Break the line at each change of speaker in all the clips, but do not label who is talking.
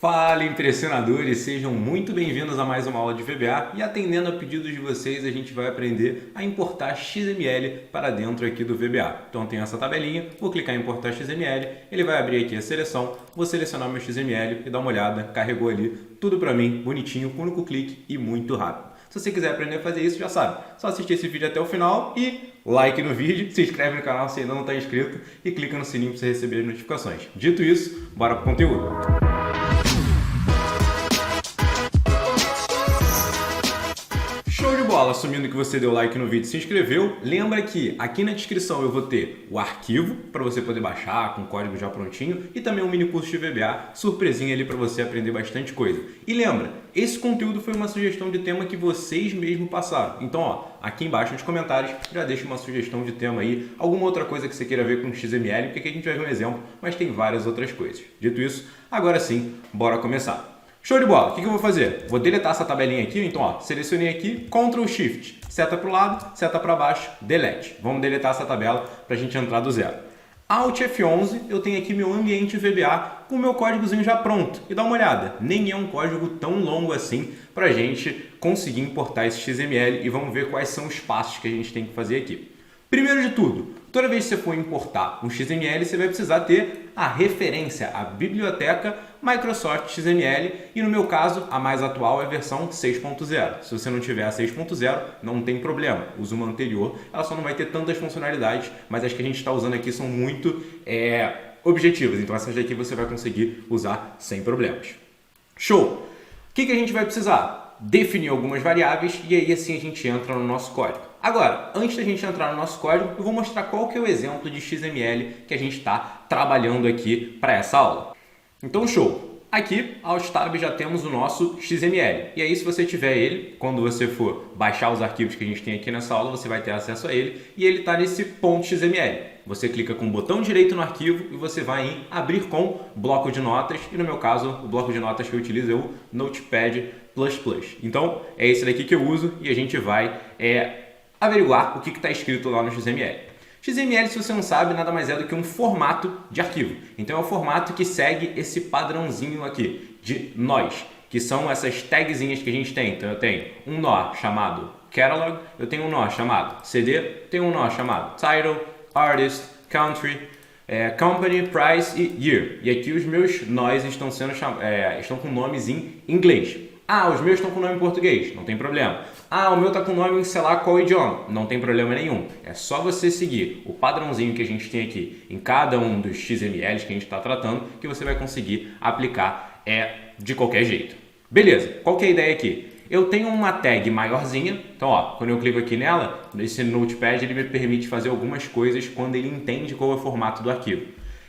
Fala, impressionadores! Sejam muito bem-vindos a mais uma aula de VBA e atendendo a pedidos de vocês, a gente vai aprender a importar XML para dentro aqui do VBA. Então tem essa tabelinha, vou clicar em importar XML, ele vai abrir aqui a seleção, vou selecionar meu XML e dar uma olhada, carregou ali tudo para mim, bonitinho, com um único clique e muito rápido. Se você quiser aprender a fazer isso, já sabe, só assistir esse vídeo até o final e like no vídeo, se inscreve no canal se ainda não está inscrito e clica no sininho para você receber as notificações. Dito isso, bora pro conteúdo! Show de bola! Assumindo que você deu like no vídeo e se inscreveu, lembra que aqui na descrição eu vou ter o arquivo para você poder baixar com o código já prontinho e também um mini curso de VBA, surpresinha ali para você aprender bastante coisa. E lembra, esse conteúdo foi uma sugestão de tema que vocês mesmos passaram. Então, ó, aqui embaixo nos comentários já deixa uma sugestão de tema aí, alguma outra coisa que você queira ver com XML, porque aqui a gente vai ver um exemplo, mas tem várias outras coisas. Dito isso, agora sim, bora começar. Show de bola! O que eu vou fazer? Vou deletar essa tabelinha aqui, então ó, selecionei aqui, Ctrl Shift, seta para o lado, seta para baixo, Delete. Vamos deletar essa tabela para a gente entrar do zero. Alt F11, eu tenho aqui meu ambiente VBA com o meu códigozinho já pronto. E dá uma olhada, nem é um código tão longo assim para a gente conseguir importar esse XML e vamos ver quais são os passos que a gente tem que fazer aqui. Primeiro de tudo, toda vez que você for importar um XML, você vai precisar ter a referência, a biblioteca Microsoft XML e no meu caso, a mais atual é a versão 6.0. Se você não tiver a 6.0, não tem problema, usa uma anterior, ela só não vai ter tantas funcionalidades, mas as que a gente está usando aqui são muito objetivas, então essas daqui você vai conseguir usar sem problemas. Show! O que a gente vai precisar? Definir algumas variáveis e aí assim a gente entra no nosso código. Agora, antes da gente entrar no nosso código, eu vou mostrar qual que é o exemplo de XML que a gente está trabalhando aqui para essa aula. Então, show! Aqui, Alt Tab, já temos o nosso XML. E aí, se você tiver ele, quando você for baixar os arquivos que a gente tem aqui nessa aula, você vai ter acesso a ele e ele está nesse .xml. Você clica com o botão direito no arquivo e você vai em abrir com bloco de notas e no meu caso, o bloco de notas que eu utilizo é o Notepad++. Então, é esse daqui que eu uso e a gente vai averiguar o que está escrito lá no XML. XML, se você não sabe, nada mais é do que um formato de arquivo. Então é o formato que segue esse padrãozinho aqui de nós, que são essas tagzinhas que a gente tem. Então eu tenho um nó chamado Catalog, eu tenho um nó chamado CD, tenho um nó chamado Title, Artist, Country, Company, Price e Year. E aqui os meus nós estão com nomes em inglês. Ah, os meus estão com nome em português, não tem problema. Ah, o meu está com nome em sei lá qual idioma, não tem problema nenhum. É só você seguir o padrãozinho que a gente tem aqui em cada um dos XMLs que a gente está tratando que você vai conseguir aplicar de qualquer jeito. Beleza, qual que é a ideia aqui? Eu tenho uma tag maiorzinha, então ó, quando eu clico aqui nela, esse Notepad ele me permite fazer algumas coisas quando ele entende qual é o formato do arquivo.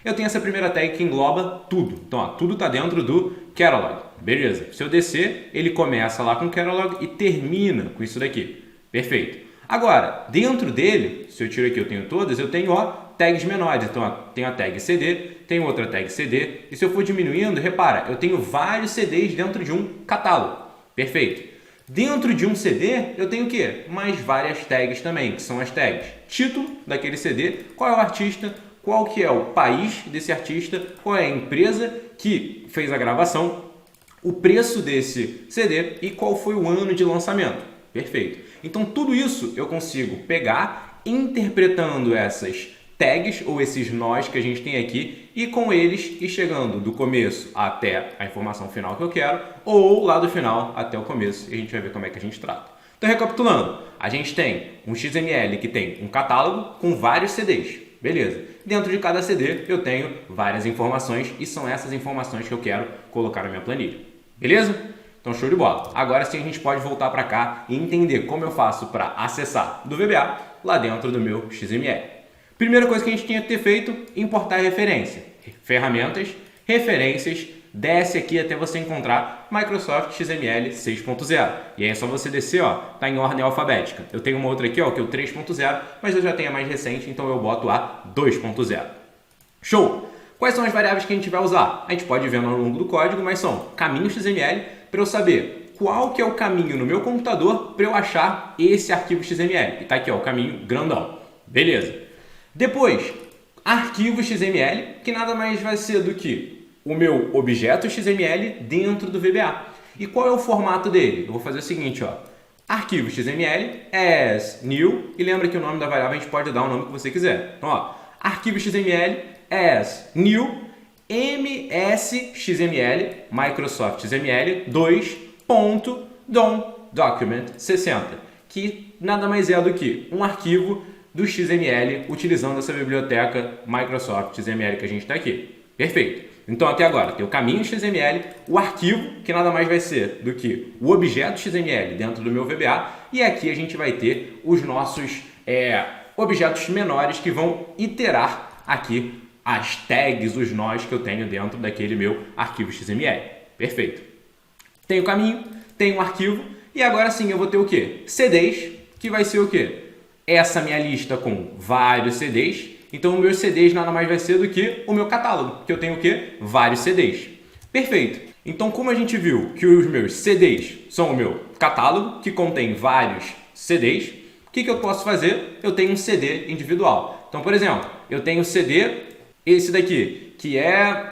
Eu tenho essa primeira tag que engloba tudo, então ó, tudo está dentro do Catalog. Beleza, se eu descer, ele começa lá com o Catalog e termina com isso daqui. Perfeito. Agora, dentro dele, se eu tiro aqui, eu tenho todas, eu tenho tags menores. Então, tenho a tag CD, tenho outra tag CD. E se eu for diminuindo, repara, eu tenho vários CDs dentro de um catálogo. Perfeito. Dentro de um CD, eu tenho o quê? Mais várias tags também, que são as tags. Título daquele CD, qual é o artista, qual que é o país desse artista, qual é a empresa que fez a gravação, o preço desse CD e qual foi o ano de lançamento. Perfeito. Então tudo isso eu consigo pegar interpretando essas tags ou esses nós que a gente tem aqui e com eles ir chegando do começo até a informação final que eu quero ou lá do final até o começo e a gente vai ver como é que a gente trata. Então recapitulando, a gente tem um XML que tem um catálogo com vários CDs. Beleza. Dentro de cada CD eu tenho várias informações e são essas informações que eu quero colocar na minha planilha. Beleza? Então show de bola. Agora sim a gente pode voltar para cá e entender como eu faço para acessar do VBA lá dentro do meu XML. Primeira coisa que a gente tinha que ter feito, importar referência. Ferramentas, referências, desce aqui até você encontrar Microsoft XML 6.0. E aí é só você descer, ó, tá em ordem alfabética. Eu tenho uma outra aqui, ó, que é o 3.0, mas eu já tenho a mais recente, então eu boto a 2.0. Show! Quais são as variáveis que a gente vai usar? A gente pode ver ao longo do código, mas são caminho XML para eu saber qual que é o caminho no meu computador para eu achar esse arquivo XML. E tá aqui, ó, o caminho grandão. Beleza. Depois, arquivo XML, que nada mais vai ser do que o meu objeto XML dentro do VBA. E qual é o formato dele? Eu vou fazer o seguinte, ó. Arquivo XML as new, e lembra que o nome da variável a gente pode dar o nome que você quiser. Então, ó, arquivo XML as new MSXML, Microsoft XML 2.dom document 60, que nada mais é do que um arquivo do XML utilizando essa biblioteca Microsoft XML que a gente está aqui. Perfeito. Então até agora tem o caminho XML, o arquivo, que nada mais vai ser do que o objeto XML dentro do meu VBA, e aqui a gente vai ter os nossos objetos menores que vão iterar aqui as tags, os nós que eu tenho dentro daquele meu arquivo XML. Perfeito. Tem o caminho, tem um arquivo, e agora sim eu vou ter o quê? CDs, que vai ser o quê? Essa minha lista com vários CDs. Então, o meu CDs nada mais vai ser do que o meu catálogo, que eu tenho o quê? Vários CDs. Perfeito. Então, como a gente viu que os meus CDs são o meu catálogo, que contém vários CDs, o que eu posso fazer? Eu tenho um CD individual. Então, por exemplo, eu tenho o CD, esse daqui, que é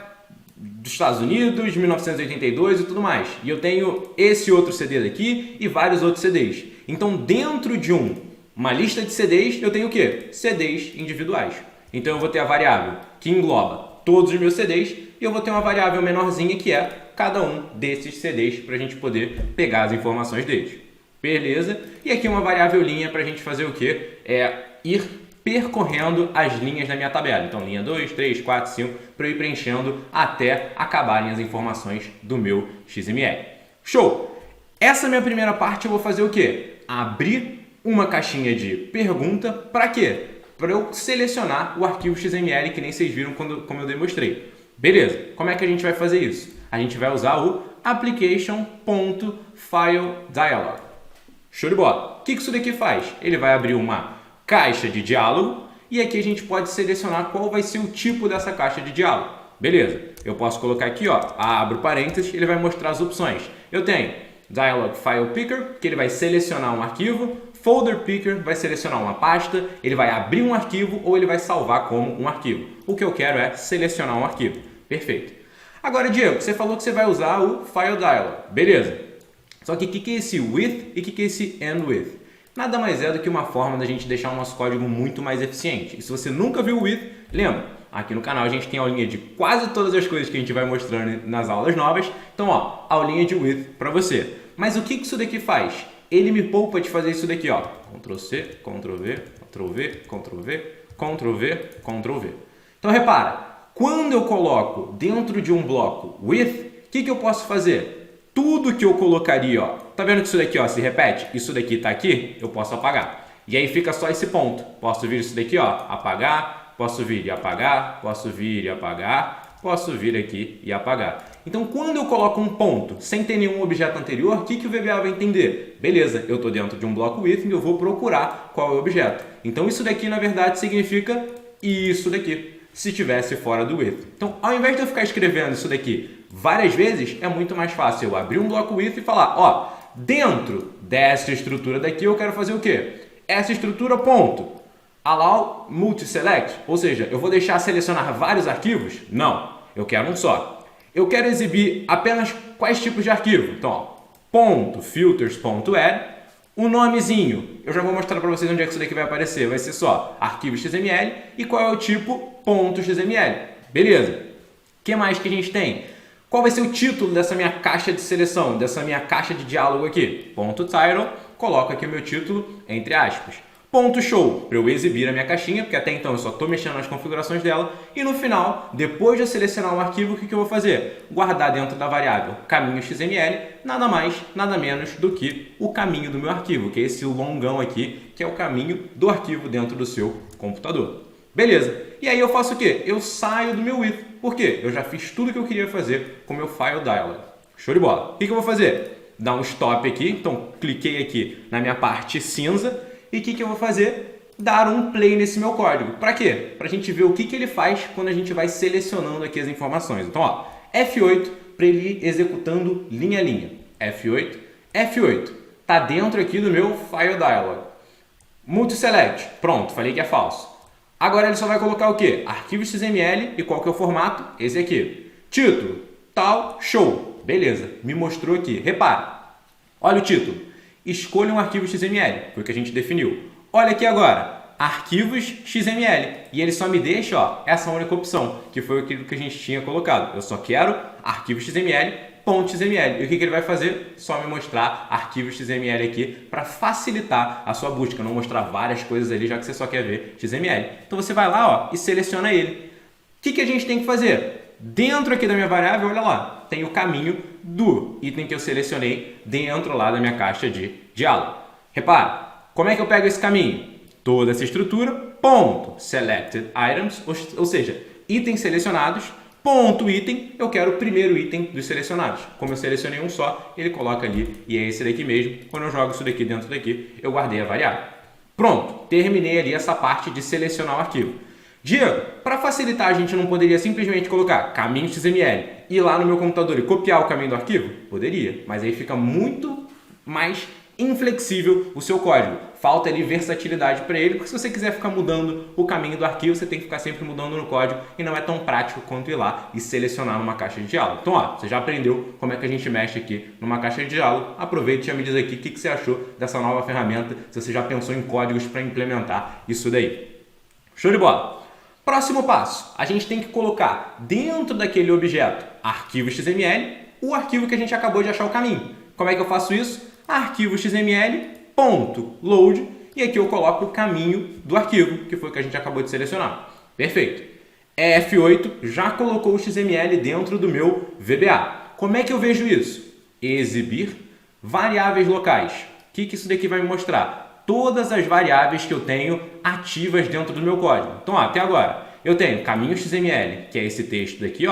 dos Estados Unidos, de 1982 e tudo mais. E eu tenho esse outro CD daqui e vários outros CDs. Então, dentro de uma lista de CDs, eu tenho o quê? CDs individuais. Então, eu vou ter a variável que engloba todos os meus CDs e eu vou ter uma variável menorzinha que é cada um desses CDs para a gente poder pegar as informações deles. Beleza? E aqui uma variávelzinha para a gente fazer o quê? Ir percorrendo as linhas da minha tabela. Então, linha 2, 3, 4, 5, para eu ir preenchendo até acabarem as informações do meu XML. Show! Essa minha primeira parte eu vou fazer o quê? Abrir uma caixinha de pergunta para quê? Para eu selecionar o arquivo XML que nem vocês viram como eu demonstrei. Beleza, como é que a gente vai fazer isso? A gente vai usar o application.fileDialog. Show de bola! O que isso daqui faz? Ele vai abrir uma caixa de diálogo e aqui a gente pode selecionar qual vai ser o tipo dessa caixa de diálogo. Beleza, eu posso colocar aqui, ó, abro parênteses, ele vai mostrar as opções. Eu tenho Dialog File Picker, que ele vai selecionar um arquivo, Folder Picker vai selecionar uma pasta, ele vai abrir um arquivo ou ele vai salvar como um arquivo. O que eu quero é selecionar um arquivo. Perfeito. Agora, Diego, você falou que você vai usar o File Dialog. Beleza. Só que o que é esse with e o que é esse end with? Nada mais é do que uma forma da gente deixar o nosso código muito mais eficiente. E se você nunca viu o with, lembra, aqui no canal a gente tem aulinha de quase todas as coisas que a gente vai mostrando nas aulas novas. Então, ó, aulinha de with para você. Mas o que isso daqui faz? Ele me poupa de fazer isso daqui, ó. Ctrl C, Ctrl V, Ctrl V, Ctrl V, Ctrl V, Ctrl V. Então, repara, quando eu coloco dentro de um bloco with, o que eu posso fazer? Tudo que eu colocaria, ó, tá vendo que isso daqui, ó, se repete? Isso daqui tá aqui, eu posso apagar. E aí fica só esse ponto. Posso vir isso daqui, ó, apagar, posso vir e apagar, posso vir e apagar, posso vir aqui e apagar. Então, quando eu coloco um ponto sem ter nenhum objeto anterior, o que o VBA vai entender? Beleza, eu estou dentro de um bloco with e eu vou procurar qual é o objeto. Então, isso daqui, na verdade, significa isso daqui, se estivesse fora do with. Então, ao invés de eu ficar escrevendo isso daqui várias vezes, é muito mais fácil eu abrir um bloco with e falar, ó, dentro dessa estrutura daqui eu quero fazer o quê? Essa estrutura, ponto. Allow multi-select, ou seja, eu vou deixar selecionar vários arquivos? Não, eu quero um só. Eu quero exibir apenas quais tipos de arquivo? Então, ó, ponto filters.add, um nomezinho. Eu já vou mostrar para vocês onde é que isso daqui vai aparecer. Vai ser só arquivo XML e qual é o tipo ponto .xml. Beleza. O que mais que a gente tem? Qual vai ser o título dessa minha caixa de seleção, dessa minha caixa de diálogo aqui? Ponto title, coloco aqui o meu título entre aspas. Ponto show, para eu exibir a minha caixinha, porque até então eu só estou mexendo nas configurações dela. E no final, depois de eu selecionar um arquivo, o que eu vou fazer? Guardar dentro da variável caminho XML, nada mais, nada menos do que o caminho do meu arquivo, que é esse longão aqui, que é o caminho do arquivo dentro do seu computador. Beleza. E aí eu faço o quê? Eu saio do meu with. Por quê? Eu já fiz tudo que eu queria fazer com o meu File Dialog. Show de bola. O que eu vou fazer? Dar um stop aqui. Então, cliquei aqui na minha parte cinza. E o que eu vou fazer? Dar um play nesse meu código. Para quê? Para a gente ver o que ele faz quando a gente vai selecionando aqui as informações. Então, ó, F8 para ele ir executando linha a linha. F8, F8. Está dentro aqui do meu File Dialog. Multi-select. Pronto, falei que é falso. Agora ele só vai colocar o quê? Arquivo XML e qual que é o formato? Esse aqui. Título, tal, show. Beleza, me mostrou aqui. Repara, olha o título. Escolha um arquivo XML, foi o que a gente definiu. Olha aqui agora, arquivos XML. E ele só me deixa essa única opção, que foi aquilo que a gente tinha colocado. Eu só quero arquivo XML, ponto .xml. E o que ele vai fazer? Só me mostrar arquivos XML aqui para facilitar a sua busca, não mostrar várias coisas ali, já que você só quer ver XML. Então você vai lá e seleciona ele. O que a gente tem que fazer? Dentro aqui da minha variável, olha lá, tem o caminho do item que eu selecionei dentro lá da minha caixa de diálogo. Repara, como é que eu pego esse caminho? Toda essa estrutura, ponto, selected items, ou seja, itens selecionados, ponto item, eu quero o primeiro item dos selecionados. Como eu selecionei um só, ele coloca ali e é esse daqui mesmo. Quando eu jogo isso daqui dentro daqui, eu guardei a variável. Pronto, terminei ali essa parte de selecionar o arquivo. Diego, para facilitar, a gente não poderia simplesmente colocar caminho XML e ir lá no meu computador e copiar o caminho do arquivo? Poderia, mas aí fica muito mais inflexível o seu código. Falta ali versatilidade para ele, porque se você quiser ficar mudando o caminho do arquivo, você tem que ficar sempre mudando no código e não é tão prático quanto ir lá e selecionar numa caixa de diálogo. Então, você já aprendeu como é que a gente mexe aqui numa caixa de diálogo. Aproveite e já me diz aqui o que você achou dessa nova ferramenta, se você já pensou em códigos para implementar isso daí. Show de bola! Próximo passo, a gente tem que colocar dentro daquele objeto arquivo XML o arquivo que a gente acabou de achar o caminho. Como é que eu faço isso? Arquivo XML.load e aqui eu coloco o caminho do arquivo, que foi o que a gente acabou de selecionar. Perfeito. F8 já colocou o XML dentro do meu VBA. Como é que eu vejo isso? Exibir variáveis locais. O que isso daqui vai me mostrar? Todas as variáveis que eu tenho ativas dentro do meu código. Então, até agora, eu tenho caminho XML, que é esse texto daqui,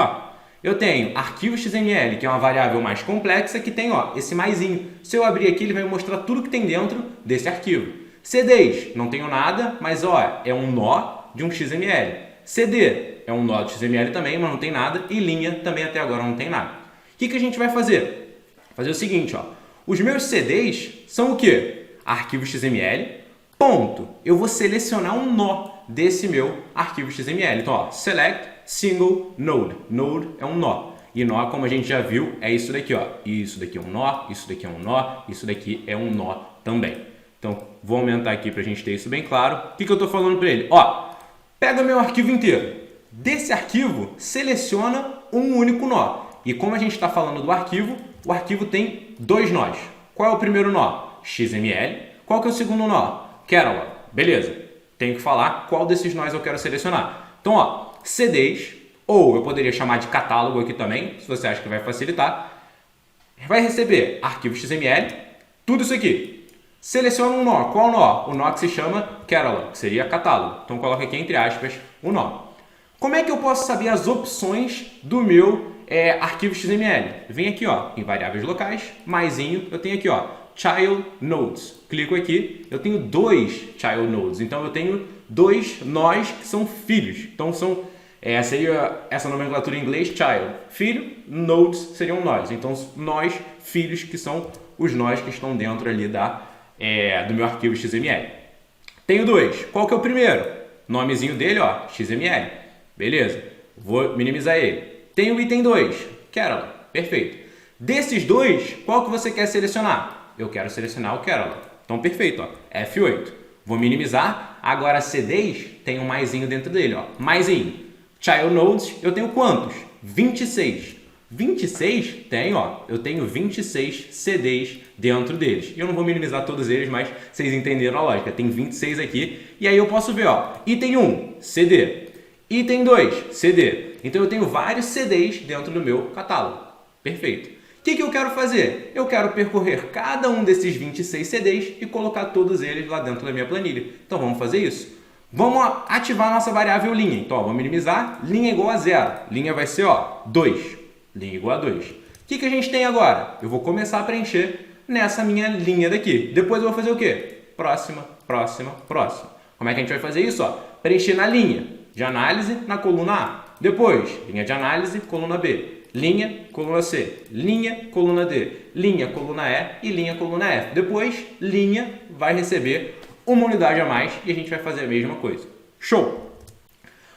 Eu tenho arquivo XML, que é uma variável mais complexa, que tem esse maisinho. Se eu abrir aqui, ele vai me mostrar tudo que tem dentro desse arquivo. CDs, não tenho nada, mas é um nó de um XML. CD é um nó de XML também, mas não tem nada. E linha também até agora não tem nada. O que a gente vai fazer? Fazer o seguinte, os meus CDs são o quê? Arquivo XML, ponto. Eu vou selecionar um nó desse meu arquivo XML. Então, select single node. Node é um nó. E nó, como a gente já viu, é isso daqui, Isso daqui é um nó, isso daqui é um nó, isso daqui é um nó também. Então, vou aumentar aqui para a gente ter isso bem claro. O que eu estou falando para ele? Pega meu arquivo inteiro. Desse arquivo, seleciona um único nó. E como a gente está falando do arquivo, o arquivo tem dois nós. Qual é o primeiro nó? XML. Qual que é o segundo nó? Catalog. Beleza. Tenho que falar qual desses nós eu quero selecionar. Então, CDs, ou eu poderia chamar de catálogo aqui também, se você acha que vai facilitar, vai receber arquivo XML, tudo isso aqui. Seleciona um nó. Qual nó? O nó que se chama catalog, que seria catálogo. Então, coloca aqui entre aspas o nó. Como é que eu posso saber as opções do meu arquivo XML? Vem aqui, em variáveis locais, maisinho, eu tenho aqui, child nodes. Clico aqui, eu tenho dois child nodes. Então, eu tenho dois nós que são filhos. Então, seria essa nomenclatura em inglês, child. Filho, nodes seriam nós. Então, nós, filhos, que são os nós que estão dentro ali do meu arquivo XML. Tenho dois. Qual que é o primeiro? Nomezinho dele, XML. Beleza. Vou minimizar ele. Tenho o item 2, catalog. Perfeito. Desses dois, qual que você quer selecionar? Eu quero selecionar o catalog. Então, perfeito. F8. Vou minimizar. Agora, CDs tem um maisinho dentro dele. Maisinho. Child nodes, eu tenho quantos? 26. 26 tem, eu tenho 26 CDs dentro deles. E eu não vou minimizar todos eles, mas vocês entenderam a lógica. Tem 26 aqui. E aí eu posso ver, item 1, CD. Item 2, CD. Então eu tenho vários CDs dentro do meu catálogo. Perfeito. O que eu quero fazer? Eu quero percorrer cada um desses 26 CDs e colocar todos eles lá dentro da minha planilha. Então vamos fazer isso? Vamos ativar a nossa variável linha. Então, vou minimizar. Linha igual a 0. Linha vai ser 2. Linha igual a 2. O que a gente tem agora? Eu vou começar a preencher nessa minha linha daqui. Depois eu vou fazer o quê? Próxima, próxima, próxima. Como é que a gente vai fazer isso? Preencher na linha de análise na coluna A. Depois, linha de análise, coluna B. Linha, coluna C. Linha, coluna D. Linha, coluna E e linha, coluna F. Depois, linha vai receber uma unidade a mais e a gente vai fazer a mesma coisa. Show!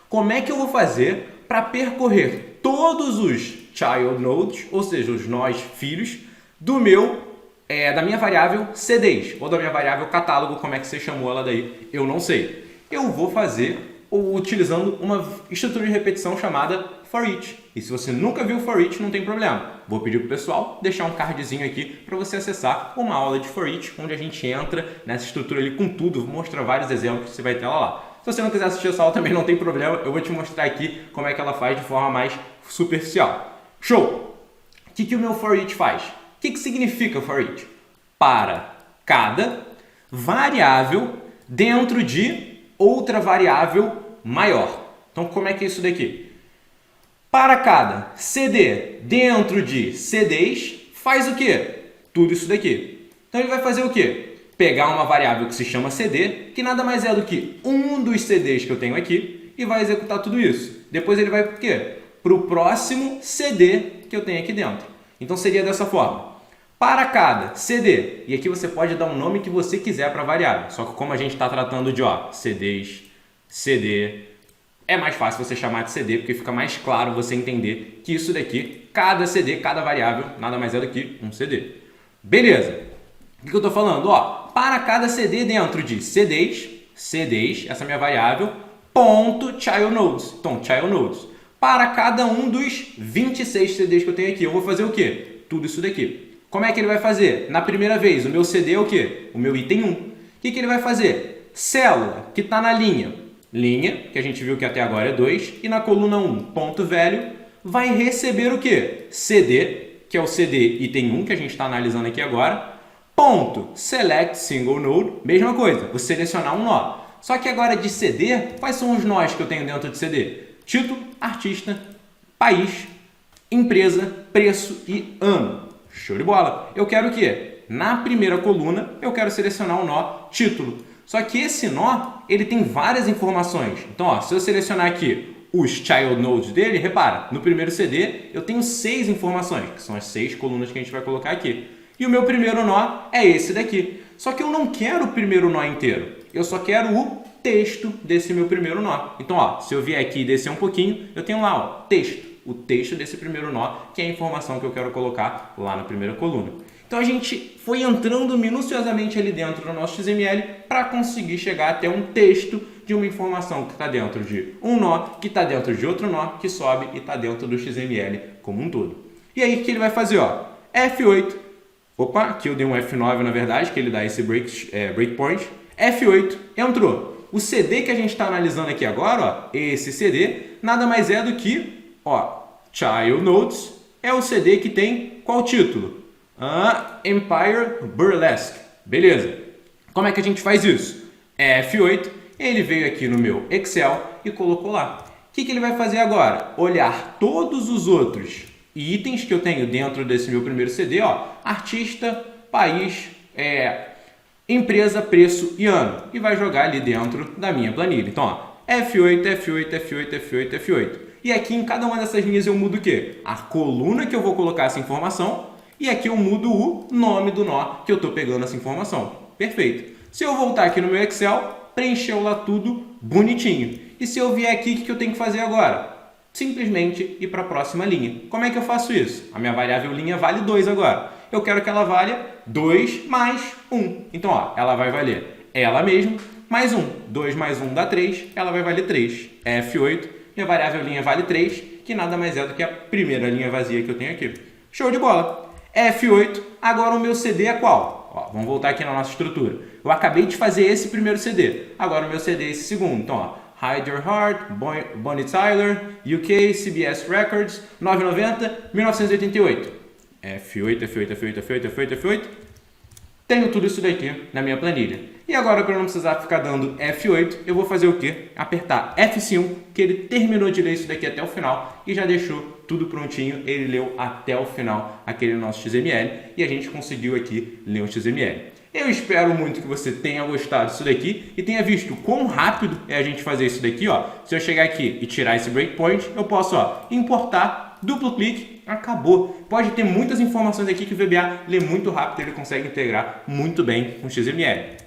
Como é que eu vou fazer para percorrer todos os child nodes, ou seja, os nós filhos, da minha variável CDs, ou da minha variável catálogo, como é que você chamou ela daí, eu não sei. Eu vou fazer utilizando uma estrutura de repetição chamada for each. E se você nunca viu for each, não tem problema. Vou pedir para o pessoal deixar um cardzinho aqui para você acessar uma aula de for each, onde a gente entra nessa estrutura ali com tudo, mostra vários exemplos, você vai ter ela lá. Se você não quiser assistir essa aula também não tem problema, eu vou te mostrar aqui como é que ela faz de forma mais superficial. Show! O que o meu for each faz? O que significa for each? Para cada variável dentro de outra variável maior. Então, como é que é isso daqui? Para cada CD dentro de CDs, faz o quê? Tudo isso daqui. Então, ele vai fazer o quê? Pegar uma variável que se chama CD, que nada mais é do que um dos CDs que eu tenho aqui, e vai executar tudo isso. Depois ele vai para o quê? Para o próximo CD que eu tenho aqui dentro. Então, seria dessa forma. Para cada CD, e aqui você pode dar um nome que você quiser para a variável, só que como a gente está tratando de CDs, CD, é mais fácil você chamar de CD, porque fica mais claro você entender que isso daqui, cada CD, cada variável, nada mais é do que um CD. Beleza. O que eu estou falando? Para cada CD dentro de CDs, essa é a minha variável, ponto child nodes. Então, child nodes. Para cada um dos 26 CDs que eu tenho aqui, eu vou fazer o quê? Tudo isso daqui. Como é que ele vai fazer? Na primeira vez, o meu CD é o quê? O meu item 1. O que ele vai fazer? Célula, que está na linha, que a gente viu que até agora é 2, e na coluna 1, ponto velho, vai receber o quê? CD, que é o CD item 1, que a gente está analisando aqui agora, ponto select single node, mesma coisa, vou selecionar um nó. Só que agora de CD, quais são os nós que eu tenho dentro de CD? Título, artista, país, empresa, preço e ano. Show de bola! Eu quero o quê? Na primeira coluna, eu quero selecionar o nó título. Só que esse nó, ele tem várias informações. Então, se eu selecionar aqui os child nodes dele, repara, no primeiro CD eu tenho 6 informações, que são as 6 colunas que a gente vai colocar aqui. E o meu primeiro nó é esse daqui. Só que eu não quero o primeiro nó inteiro. Eu só quero o texto desse meu primeiro nó. Então, se eu vier aqui e descer um pouquinho, eu tenho lá, texto. O texto desse primeiro nó, que é a informação que eu quero colocar lá na primeira coluna. Então, a gente foi entrando minuciosamente ali dentro do nosso XML para conseguir chegar até um texto de uma informação que está dentro de um nó, que está dentro de outro nó, que sobe e está dentro do XML como um todo. E aí, o que ele vai fazer? F8. Opa, aqui eu dei um F9, na verdade, que ele dá esse breakpoint. F8, entrou. O CD que a gente está analisando aqui agora, esse CD, nada mais é do que Child Nodes, é o CD que tem qual título? Empire Burlesque. Beleza. Como é que a gente faz isso? F8, ele veio aqui no meu Excel e colocou lá. O que ele vai fazer agora? Olhar todos os outros itens que eu tenho dentro desse meu primeiro CD, artista, país, empresa, preço e ano. E vai jogar ali dentro da minha planilha. Então, F8, F8, F8, F8, F8. E aqui em cada uma dessas linhas eu mudo o quê? A coluna que eu vou colocar essa informação e aqui eu mudo o nome do nó que eu estou pegando essa informação. Perfeito. Se eu voltar aqui no meu Excel, preencheu lá tudo bonitinho. E se eu vier aqui, o que eu tenho que fazer agora? Simplesmente ir para a próxima linha. Como é que eu faço isso? A minha variável linha vale 2 agora. Eu quero que ela valha 2 mais 1. Então, ela vai valer ela mesma mais 1. 2 mais 1 dá 3, ela vai valer 3. F8. Minha variável linha vale 3, que nada mais é do que a primeira linha vazia que eu tenho aqui. Show de bola! F8, agora o meu CD é qual? Vamos voltar aqui na nossa estrutura. Eu acabei de fazer esse primeiro CD, agora o meu CD é esse segundo. Então, Hide Your Heart, Bonnie Tyler, UK, CBS Records, 990, 1988. F8, F8, F8, F8, F8, F8. Tenho tudo isso daqui na minha planilha. E agora, para não precisar ficar dando F8, eu vou fazer o quê? Apertar F5, que ele terminou de ler isso daqui até o final e já deixou tudo prontinho. Ele leu até o final aquele nosso XML e a gente conseguiu aqui ler o XML. Eu espero muito que você tenha gostado disso daqui e tenha visto quão rápido é a gente fazer isso daqui. Se eu chegar aqui e tirar esse breakpoint, eu posso importar, duplo clique, acabou. Pode ter muitas informações aqui que o VBA lê muito rápido, ele consegue integrar muito bem com o XML.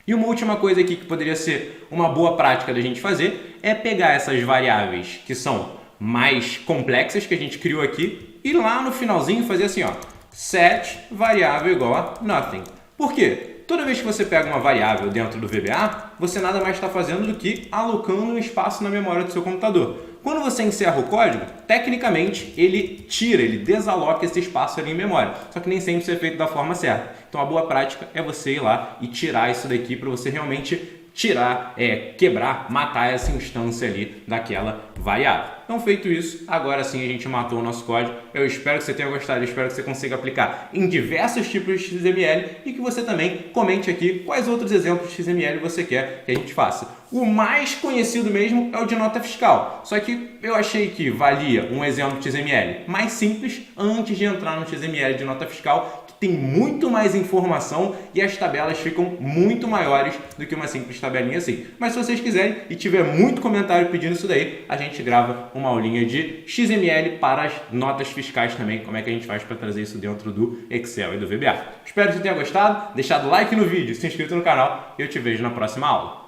E uma última coisa aqui que poderia ser uma boa prática da gente fazer é pegar essas variáveis que são mais complexas que a gente criou aqui e lá no finalzinho fazer assim, ó, set variável igual a nothing. Por quê? Toda vez que você pega uma variável dentro do VBA, você nada mais está fazendo do que alocando um espaço na memória do seu computador. Quando você encerra o código, tecnicamente ele desaloca esse espaço ali em memória. Só que nem sempre isso é feito da forma certa. Então a boa prática é você ir lá e tirar isso daqui para você realmente tirar, quebrar, matar essa instância ali daquela variável. Então, feito isso, agora sim a gente matou o nosso código. Eu espero que você tenha gostado, eu espero que você consiga aplicar em diversos tipos de XML e que você também comente aqui quais outros exemplos de XML você quer que a gente faça. O mais conhecido mesmo é o de nota fiscal, só que eu achei que valia um exemplo de XML mais simples antes de entrar no XML de nota fiscal, que tem muito mais informação e as tabelas ficam muito maiores do que uma simples tabelinha assim. Mas se vocês quiserem e tiver muito comentário pedindo isso daí, a gente grava uma aulinha de XML para as notas fiscais também, como é que a gente faz para trazer isso dentro do Excel e do VBA. Espero que você tenha gostado, deixado like no vídeo, se inscrito no canal e eu te vejo na próxima aula.